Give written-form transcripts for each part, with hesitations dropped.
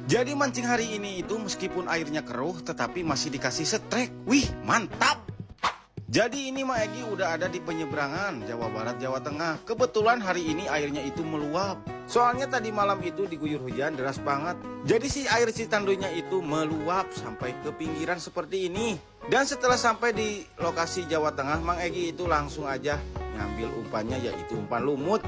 Jadi mancing hari ini itu meskipun airnya keruh tetapi masih dikasih setrek. Wih, mantap. Jadi ini Mak Egi udah ada di penyeberangan Jawa Barat Jawa Tengah. Kebetulan hari ini airnya itu meluap. Soalnya tadi malam itu diguyur hujan deras banget. Jadi si air Citandunya itu meluap sampai ke pinggiran seperti ini. Dan setelah sampai di lokasi Jawa Tengah, Mang Egi itu langsung aja ngambil umpannya, yaitu umpan lumut.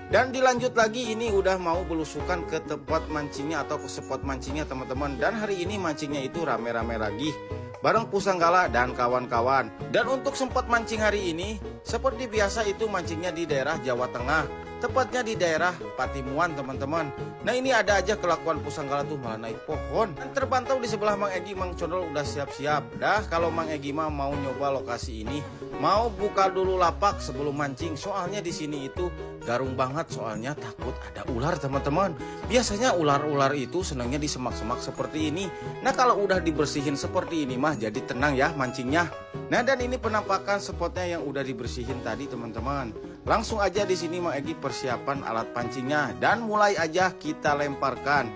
Dan dilanjut lagi, ini udah mau belusukan ke tempat mancingnya atau ke spot mancingnya teman-teman. Dan hari ini mancingnya itu rame-rame lagi bareng Pusanggala dan kawan-kawan. Dan untuk sempat mancing hari ini seperti biasa itu mancingnya di daerah Jawa Tengah, tepatnya di daerah Patimuan teman-teman. Nah ini ada aja kelakuan Pusanggala tuh malah naik pohon. Dan terpantau di sebelah Mang Egi, Mang Condol udah siap-siap. Dah kalau Mang Egi mah mau nyoba lokasi ini, mau buka dulu lapak sebelum mancing. Soalnya di sini itu garung banget, soalnya takut ada ular teman-teman. Biasanya ular-ular itu senangnya di semak-semak seperti ini. Nah kalau udah dibersihin seperti ini mah jadi tenang ya mancingnya. Nah dan ini penampakan spotnya yang udah dibersihin tadi teman-teman. Langsung aja di sini Mang Egi persiapan alat pancingnya dan mulai aja kita lemparkan.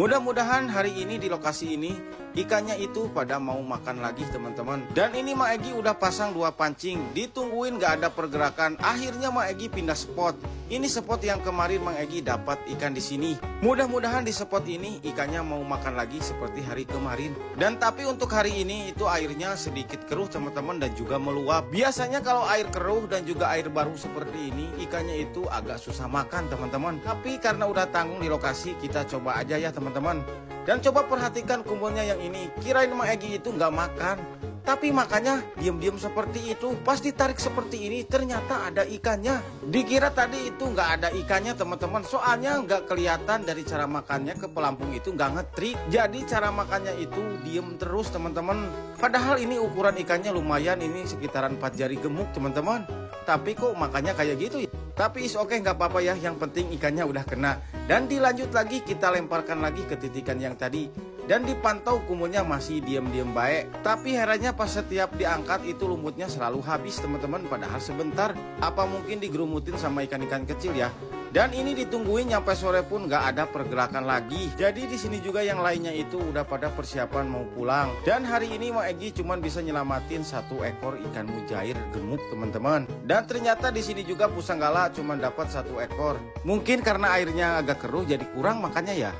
Mudah-mudahan hari ini di lokasi ini ikannya itu pada mau makan lagi teman-teman. Dan ini Mang Egi udah pasang 2 pancing, ditungguin gak ada pergerakan. Akhirnya Mang Egi pindah spot. Ini spot yang kemarin Mang Egi dapat ikan di sini. Mudah-mudahan di spot ini ikannya mau makan lagi seperti hari kemarin. Dan tapi untuk hari ini itu airnya sedikit keruh teman-teman dan juga meluap. Biasanya kalau air keruh dan juga air baru seperti ini, ikannya itu agak susah makan teman-teman. Tapi karena udah tanggung di lokasi, kita coba aja ya teman-teman. Dan coba perhatikan kumpulnya yang ini. Kirain Mang Egi itu nggak makan, tapi makanya diam-diam seperti itu. Pas ditarik seperti ini ternyata ada ikannya. Dikira tadi itu nggak ada ikannya teman-teman. Soalnya nggak kelihatan dari cara makannya ke pelampung itu nggak ngetrik. Jadi cara makannya itu diem terus teman-teman. Padahal ini ukuran ikannya lumayan, ini sekitaran 4 jari gemuk teman-teman. Tapi kok makannya kayak gitu ya. Tapi is oke, nggak apa-apa ya, yang penting ikannya udah kena. Dan dilanjut lagi, kita lemparkan lagi ke titikan yang tadi. Dan dipantau kumulnya masih diam-diam baik. Tapi herannya pas setiap diangkat itu lumutnya selalu habis teman-teman. Padahal sebentar, apa mungkin digerumutin sama ikan-ikan kecil ya. Dan ini ditungguin nyampe sore pun nggak ada pergerakan lagi. Jadi di sini juga yang lainnya itu udah pada persiapan mau pulang. Dan hari ini Mang Egi cuman bisa nyelamatin 1 ekor ikan mujair gemuk teman-teman. Dan ternyata di sini juga Pusanggala cuman dapat 1 ekor. Mungkin karena airnya agak keruh jadi kurang makannya ya.